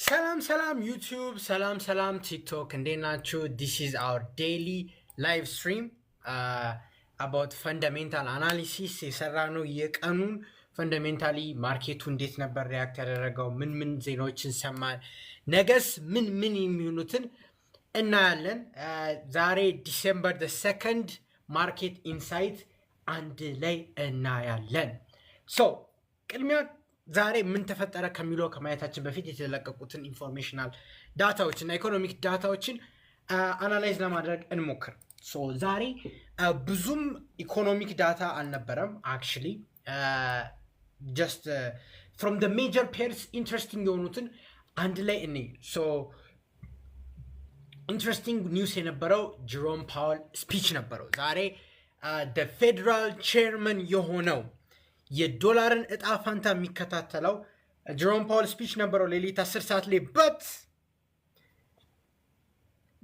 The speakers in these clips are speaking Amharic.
Salam YouTube, salam TikTok, and then this is our daily live stream about fundamental analysis. የሰራነው የቀኑን fundamentally ማርኬቱ እንዴት ነበር ሪያክት ያደረገው ምን ዜናዎችን ሰማን ነገስ ምን የሚሆኑትን እናያለን ዛሬ ዲሴምበር the 2nd ማርኬት ኢንሳይት አንድ ላይ እናያለን so ቅድሚያ ዛሬ ምን ተፈጠረ ከሚለው ከማየታችን በፊት የተለቀቁትን ኢንፎርሜሽናል ዳታዎች እና ኢኮኖሚክ ዳታዎችን አናላይዝ ለማድረግ እንሞክር so ዛሬ ብዙም ኢኮኖሚክ ዳታ አልነበረም actually just from the major pairs interesting የሆኑትን አንድ ላይ እኔ so interesting news የነበረው ጀሮም ፓወል ስፒች ነበረው ዛሬ the federal chairman የሆነው የዶላርን እጣ ፋንታ የሚከታተለው ጀሮም ፓወል ስፒች ነበረው ሌሊት 10 ሰዓት ላይ but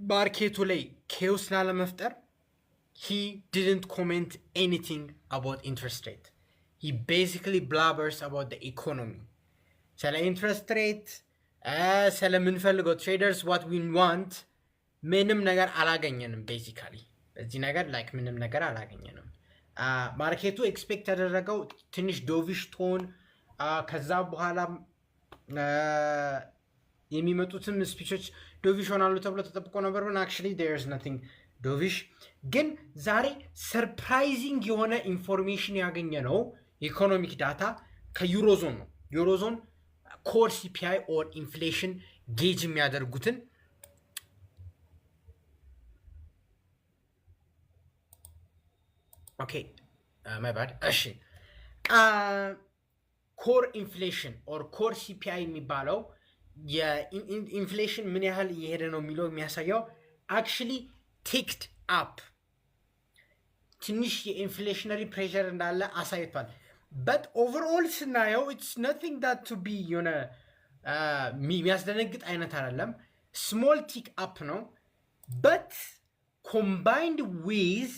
ማርኬቱ ላይ ኬኦስ ላለመፍጠር he didn't comment anything about interest rate he basically blabbers about the economy ስለ interest rate ስለ ምንፈልገው traders what we want ምንም ነገር አላገኘንም basically በዚህ ነገር like ምንም ነገር አላገኘንም ማርኬቱ ኤክስፔክት ያደረገው ትንሽ ዶቪሽ ቶን ከዛ በኋላ የሚመጡትም ስፒቾች ዶቪሽ ሆናሉ ተብሎ ተጠብቆ ነበር but actually there is nothing ዶቪሽ ግን ዛሬ ሰርፕራይዚንግ የሆነ ኢንፎርሜሽን ያገኘ ነው ኢኮኖሚክ ዳታ ከዩሮዞን ነው ዩሮዞን ኮር ሲፒአይ ኦር ኢንፍሌሽን ጌጅ የሚያደርጉትን okay my bad እሺ core inflation or core CPI የሚባለው የኢንፍሌሽን ምን ያህል እየሄደ ነው የሚለው የሚያሳየው actually ticked up ትንሽ የኢንፍሌሽነሪ ፕሬሸር እንዳለ አሳይቷል but overall ስናየው it's nothing that to be የሆነ የሚያስደነግጥ አይነት አይደለም small tick up ነው but combined with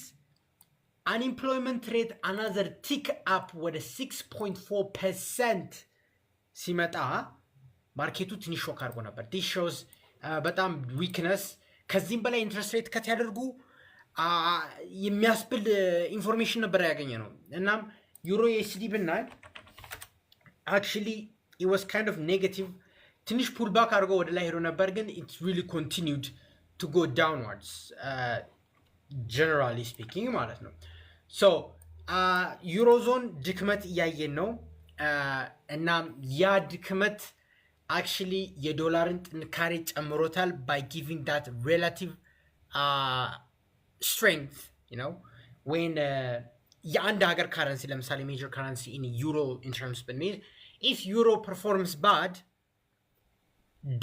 unemployment rate another tick up with a 6.4% ሲመጣ ማርኬቱ ትንሽ ሾክ አድርጎ ነበር this shows በጣም weakness ከዚህም በላይ ኢንትረስት ሬት ከት ያደርጉ የሚያስብል ኢንፎርሜሽን ነበር ያገኘ ነው እናም ዩሮ ዩኤስዲ ብናይ actually it was kind of negative ትንሽ pull back አድርጎ ወደ ላይ ሄዶ ነበር ግን it really continued to go downwards generally speaking ማለት ነው so ዩሮዞን ድክመት እያየን ነው እና ያ ድክመት actually የዶላርን ጥንካሬ ጨምሮታል by giving that relative strength you know when የአንድ ሀገር ካረንሲ ለምሳሌ major currency in euro in terms ብንይዝ if euro performs bad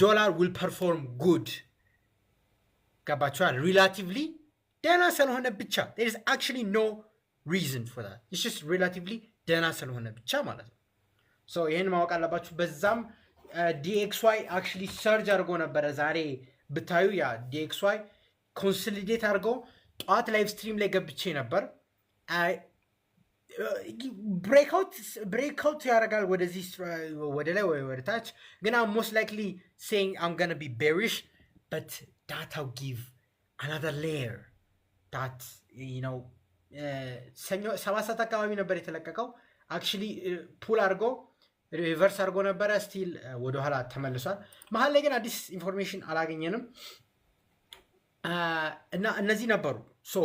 dollar will perform good ገባችኋል relatively ደህና ስለሆነ ብቻ there is actually no reason for that it's just relatively ደህና ስለሆነ ብቻ ማለት ነው so ይሄን ማወቅ አለባችሁ በዛም DXY actually surge አድርጎ ነበር ዛሬ ብታዩ ያ DXY consolidate አድርጎ ጧት ላይቭ ስትሪም ላይ ገብቼ ነበር breakout ያደርጋል ወደዚህ ወደ ላይ ወደ ታች ግን I'm most likely saying I'm going to be bearish but that will give another layer that you know ሰኞ 7 ሰዓት አካባቢ ነበር የተለቀቀው actually pull አድርጎ ሪቨርስ አድርጎ ነበር ስቲል ወደ ኋላ ተመልሷል መሀል ላይ ግን አዲስ ኢንፎርሜሽን አላገኘንም እና እነዚህ ነበሩ ሶ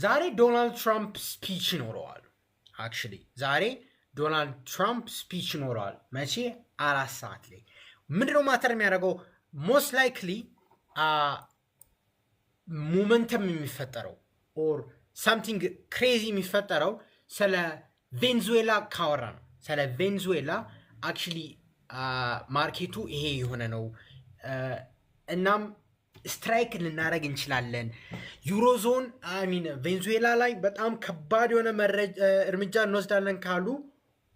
ዛሬ ዶናልድ ትራምፕ ስፒች ይኖረዋል actually ዛሬ ዶናልድ ትራምፕ ስፒች ይኖረዋል መቼ 4 ሰዓት ላይ ምንድነው ማተር የሚያደርገው most likely momentum የሚፈጠረው or something crazy የሚፈጠረው ስለ ቬንዙዌላ ካወራ ነው ስለ ቬንዙዌላ actually ማርኬቱ ይሄ የሆነ ነው እናም ስትራይክ ልናደርግ እንችላለን ዩሮዞን I mean ቬንዙዌላ ላይ በጣም ከባድ የሆነ እርምጃ እንወስዳለን ካሉ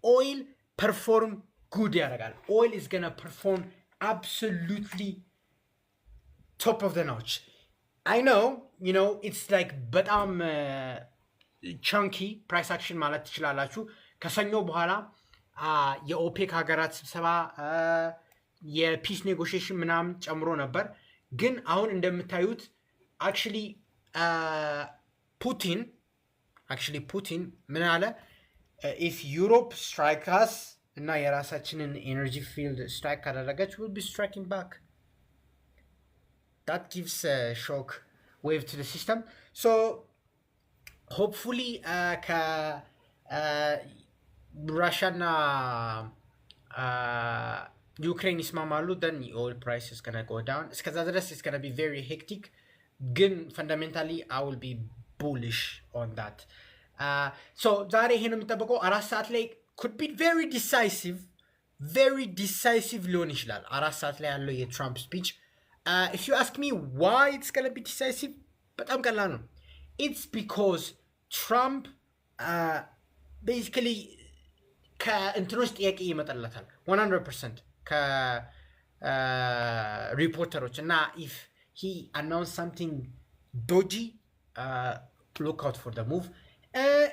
oil perform good ያደርጋል oil is gonna perform absolutely top of the notch I know you know it's like በጣም chunky price action ማለት ትችላላችሁ ከሰኞ በኋላ የኦፔክ ሀገራት ስብሰባ የፒስ ኔጎሽዬሽን ምናምን ጨምሮ ነበር። ግን አሁን እንደምታዩት አክቹሊ ፑቲን ምን አለ? ኢፍ ዩሮፕ ስትራይክስ እና የራሳችንን ኤነርጂ ፊልድ ስትራይክ ካደረገች ዊል ቢ ስትራይኪንግ ባክ። that gives a shock wave to the system. So hopefully Russia and Ukraine ይስማማሉ, then the oil price is going to go down. እስከዛ ድረስ it's going to be very hectic. ግን fundamentally I will be bullish on that. So ዛሬ ይሄን የሚጠበቀው 4 ሰዓት ላይ could be very decisive ሊሆን ይችላል። 4 ሰዓት ላይ ያለው የትራምፕ ስፒች if you ask me why it's going to be decisive, በጣም ቀላል ነው። It's because Trump basically ከእንትኖች ጥያቄ ይመጣለታል 100% ከሪፖርተሮች እና if he announced something dodgy, look out for the move.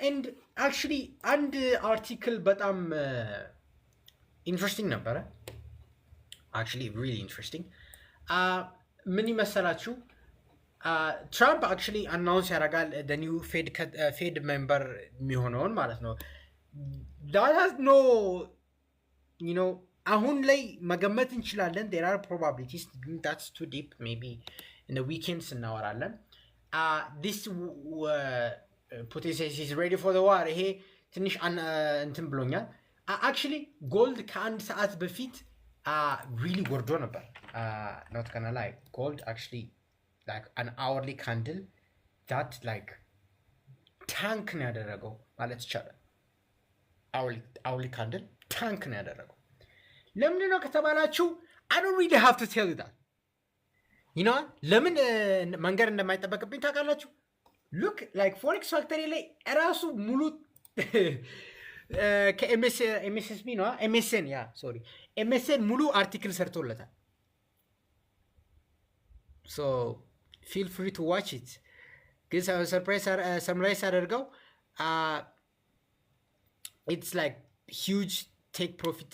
And actually and article በጣም interesting ነበረ, actually really interesting. ምን ይመስላችሁ? ትራምፕ actually announce ያደርጋል the new Fed member የሚሆነውን ማለት ነው። that has no, you know, አሁን ላይ መገመት እንችላለን. there are probabilities, that's too deep, maybe in the weekends እናወራለን. this Putin says he's ready for the war. ይሄ ትንሽ እንትን ብሎኛል። actually gold ከአንድ ሰዓት በፊት really ወርዶ ነበር. Not gonna lie, gold actually like an hourly candle that like tank ነው ያደረገው ማለት ይቻላል። hourly candle tank ነው ያደረገው። ለምን ነው ከተባላችሁ I don't really have to tell you that. you know ለምን መንገር እንደማይጠበቅብኝ ታውቃላችሁ? look like forex factory ላይ ራሱ ሙሉ ከMSSB ነው MSN MSN ሙሉ አርቲክል ሰርቶለታል። so feel free to watch it. ግን ሰምራይዝ አደርገው it's like huge take profit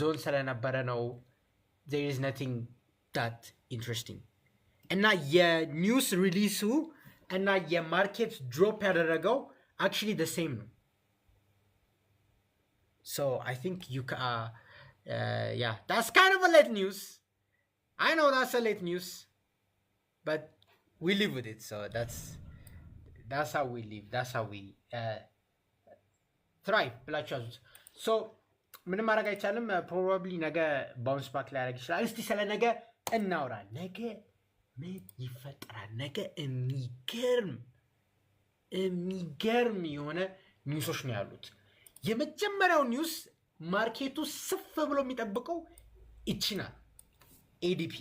zone ስለነበረ ነው። there is nothing that interesting. እና የኒውስ ሪሊሱ እና የማርኬት ድሮፕ ያደረገው actually the same ነው። so I think you yeah, that's kind of a late news. I know that's a late news, but we live with it. So that's how we live. That's how we thrive. So ምንም ማድረግ አይቻልም። ፕሮባብሊ ነገ ባውንስ ባክ ላይ ያደርግ ይችላል። እስቲ ስለ ነገ እናውራ። ነገ ምን ይፈጠራል? ነገ የሚገርም የሆነ ኒውሶች ነው ያሉት። የመጀመሪያው ኒውስ ማርኬቱ ስፍ ብሎ የሚጠብቀው ይችናል። ADP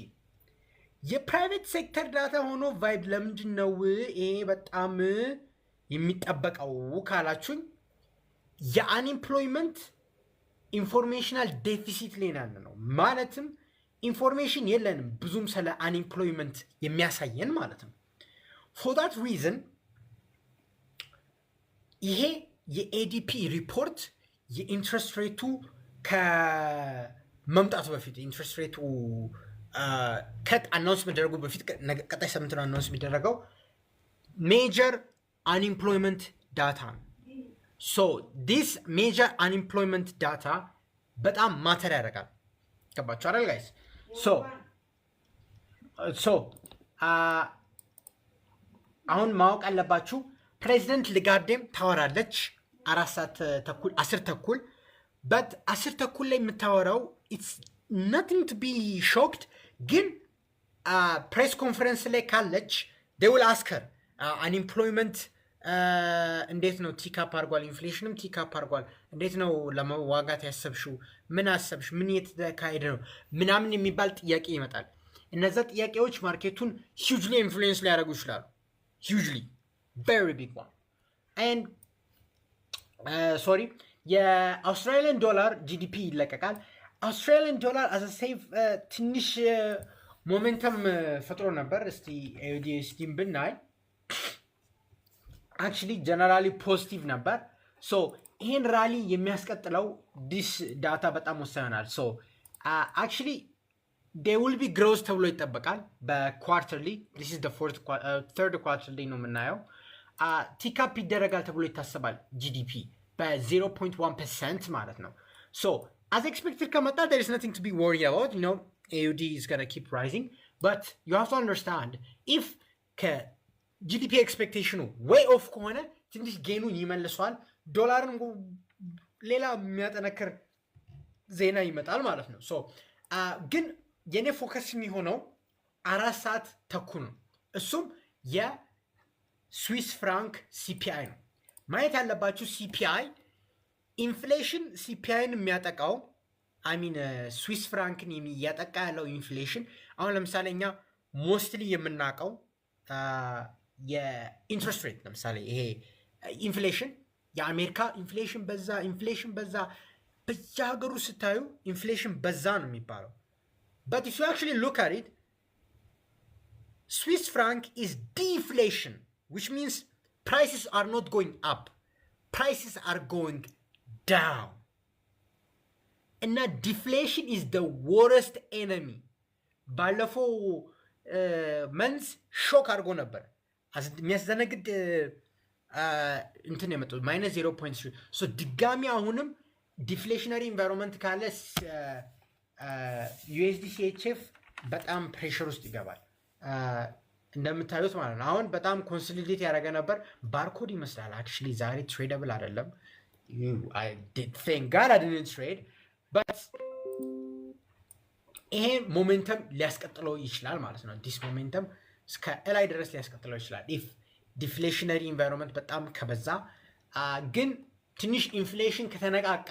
የፕራይቬት ሴክተር ዳታ ሆኖ ቫይብ ለምንድን ነው ይሄ በጣም የሚጠበቀው ካላችሁኝ የአንኤምፕሎይመንት ኢንፎርሜሽናል ዴፊሲት ላይ ነው። ማለትም ኢንፎርሜሽን የለንም ብዙም ስለ አንኤምፕሎይመንት የሚያሳየን ማለት ነው። for that reason ይሄ የኤዲፒ ሪፖርት የኢንትረስት ሬቱ ከመምጣቱ በፊት ኢንትረስት ሬቱ ከት አናውንስ መደረጉ በፊት ቀጣይ ሳምንት ነው አናውንስ የሚደረገው ሜጀር አንኤምፕሎይመንት ዳታ ነው። so this major unemployment data በጣም ማተር ያደርጋል። ገባችሁ አይደል ጋይስ? so አሁን ማወቅ አለባችሁ ፕሬዚደንት ሊጋርዴም ታወራለች 4 ሰዓት ተኩል 10 ተኩል but 10 ተኩል ላይ የምታወራው it's nothing to be shocked። ግን ፕሬስ ኮንፈረንስ ላይ ካለች they will ask her unemployment እንዴት ነው ቲካፕ አድርጓል፣ ኢንፍሌሽንም ቲካፕ አድርጓል፣ እንዴት ነው ለመዋጋት ያሰብሽው፣ ምን አሰብሽ፣ ምን የተካሄደ ነው ምናምን የሚባል ጥያቄ ይመጣል። እነዛ ጥያቄዎች ማርኬቱን hugely influence ሊያደርጉ ይችላሉ። hugely very big one. and sorry የአውስትራሊያን ዶላር ጂዲፒ ይለቀቃል። አውስትራሊያን ዶላር as a safe ትንሽ ሞሜንተም ፈጥሮ ነበር። እስቲ AUDUSD ብናይ actually generally positive ነበር። so ይሄን ራሊ የሚያስቀጥለው ዲስ ዳታ በጣም ወሳኝ ይሆናል። so actually they will be growth ተብሎ ይጠበቃል በኳርተርሊ this is the third quarterly ነው የምናየው ቲካፕ ይደረጋል ተብሎ ይታሰባል ጂዲፒ በ0.1% ማለት ነው so as expected ከመጣ there is nothing to be worried about you know AUD is going to keep rising but you have to understand if ከጂዲፒ expectation way off ከሆነ ትንሽ ጌኑን ይመልሷል ዶላርን ሌላ የሚያጠነክር ዜና ይመጣል ማለት ነው so ግን የኔ ፎከስ የሚሆነው 4 ሰዓት ተኩል ነው እሱም የስዊስ ፍራንክ ሲፒአይ ነው ማየት ያለባችሁ ሲፒአይ ኢንፍሌሽን ሲፒአይን የሚያጠቃው I mean ስዊስ ፍራንክን የሚያጠቃ ያለው ኢንፍሌሽን አሁን ለምሳሌ እኛ ሞስትሊ የምናውቀው የኢንትረስት ሬት ለምሳሌ ይሄ ኢንፍሌሽን የአሜሪካ ኢንፍሌሽን በዛ በየሀገሩ ስታዩ ኢንፍሌሽን በዛ ነው የሚባለው but if you actually look at it Swiss franc is deflation which means prices are not going up prices are going down and that deflation is the worst enemy ባለፈው መንስ ሾክ አድርጎ ነበር የሚያስደነግጥ እንትን የመጣው -0.3 so ድጋሚ አሁንም ዲፍሌሽነሪ ኢንቫይሮንመንት ካለ USD CHF በጣም ፕሬሸር ውስጥ ይገባል እንደምታዩት ማለት ነው አሁን በጣም ኮንሶሊዴት ያደረገ ነበር ባርኮድ ይመስላል actually ዛሬ ትሬደብል አይደለም I did thank God I didn't trade but ይሄ ሞሜንተም ሊያስቀጥለው ይችላል ማለት ነው this momentum እስከ ላይ ድረስ ሊያስቀጥለው ይችላል if ዲፍሌሽነሪ ኢንቫይሮንመንት በጣም ከበዛ ግን ትንሽ ኢንፍሌሽን ከተነቃቃ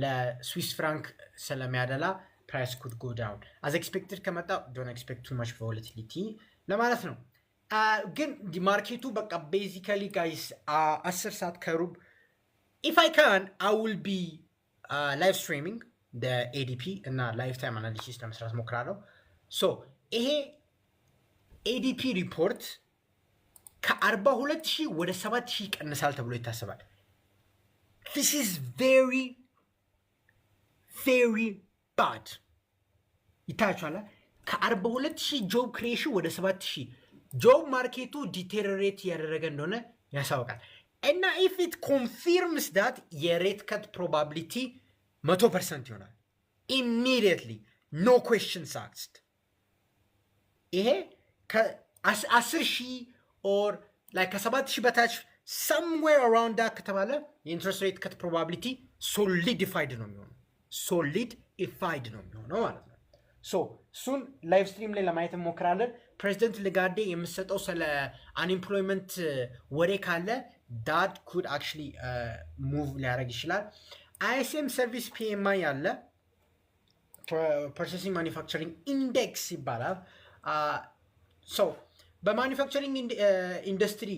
ለስዊስ ፍራንክ ስለሚያደላ price could go down as expected ከመጣ don't expect too much volatility ለማለት ነው ግን ማርኬቱ በቃ basically guys 10 ሰዓት ከሩብ if I can I will be live streaming the ADP እና lifetime analysis ለመስራት ሞክራለሁ so ይሄ ADP ሪፖርት ከ42000 ወደ 7000 ይቀንሳል ተብሎ ይታሰባል this is very bad ይታያችኋል ከ42000 ጆብ ክሬሽን ወደ 7000 ጆብ ማርኬቱ ዲቴሪዮሬት ያደረገ እንደሆነ ያሳውቃል እና if it confirms that የሬት ከት probability 100% ይሆናል immediately no questions asked ይሄ ከ10000 or like ከ7000 በታች somewhere around that ከተባለ የኢንትረስት ሬት ከት probability solidified ነው የሚሆነው solidified ነው የሚሆነው ማለት ነው so soon live stream ላይ ለማየት እንሞክራለን ፕሬዚደንት ልጋዴ የምሰጠው ስለ unemployment ወሬ ካለ that could actually move ሊያደርግ ይችላል ISM service PMI ያለ purchasing manufacturing index ይባላል so በማኑፋክቸሪንግ ኢንዱስትሪ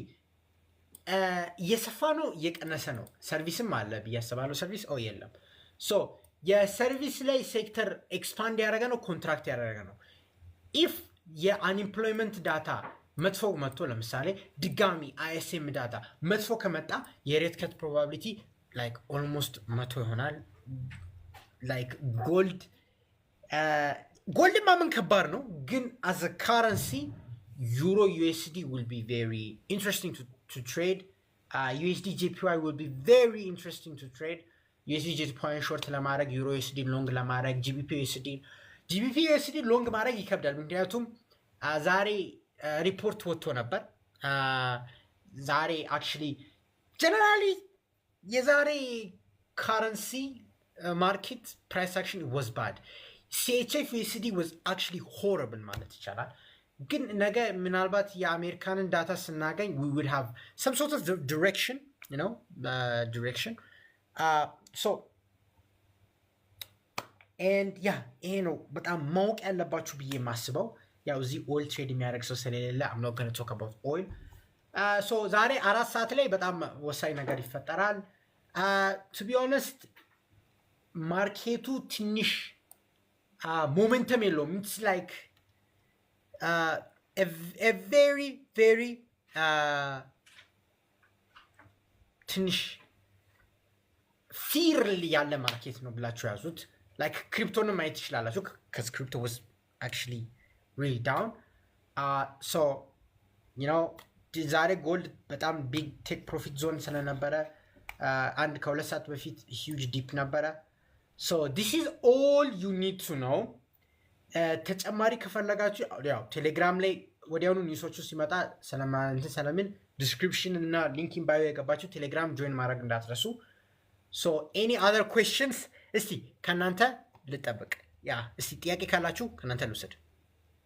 የሰፋ ነው የቀነሰ ነው ሰርቪስም አለ በያሰባለው ሰርቪስ የለም ሶ የሰርቪስ ላይ ሴክተር ኤክስፓንድ ያደረገ ነው ኮንትራክት ያደረገ ነው ኢፍ የአንኤምፕሎይመንት ዳታ መጥፎ መጥቶ ለምሳሌ ድጋሚ ISM ዳታ መጥፎ ከመጣ የሬት ከት ፕሮባቢሊቲ ላይክ ኦልሞስት 100 ይሆናል ላይክ ጎልድ ማመን ከባድ ነው ግን as a currency Euro USD will be very interesting to trade. USD JPY will be very interesting to trade. USD JPY short ለማድረግ Euro USD long ለማድረግ GBP USD long ማድረግ ይከብዳል ምክንያቱም ዛሬ ሪፖርት ወጥቶ ነበር ዛሬ actually generally የዛሬ currency market price action was bad. CHF USD was actually horrible ማለት ይቻላል ግን ነገ ምናልባት የአሜሪካንን ዳታ ስናገኝ we would have some sort of direction you know direction so and yeah ይሄ ነው በጣም ማወቅ ያለባችሁ ብዬ ማስበው ያው እዚህ ኦይል ትሬድ የሚያደርግ ሰው ስለሌለ I'm not going to talk about oil so ዛሬ 4 ሰዓት ላይ በጣም ወሳኝ ነገር ይፈጠራል to be honest ማርኬቱ ትንሽ momentum የለውም it's like a very ትንሽ ፊር ያለ ማርኬት ነው ብላችሁ ያዙት like crypto ማየት ትችላላችሁ because crypto was actually really down so you know ዛሬ ጎልድ በጣም ቢግ ቴክ ፕሮፊት ዞን ስለነበረ አንድ ከሁለት ሰዓት በፊት huge dip ነበረ so this is all you need to know ተጨማሪ ከፈለጋችሁ ያው ቴሌግራም ላይ ወዲያውኑ ኒውሶቹ ሲመጣ ስለምን ዲስክሪፕሽን እና ሊንክ ኢን ባዮ የገባችሁ ቴሌግራም ጆይን ማድረግ እንዳትረሱ so any other questions እስቲ ከናንተ ልጠብቅ ያ እስቲ ጥያቄ ካላችሁ ከናንተ ልውሰድ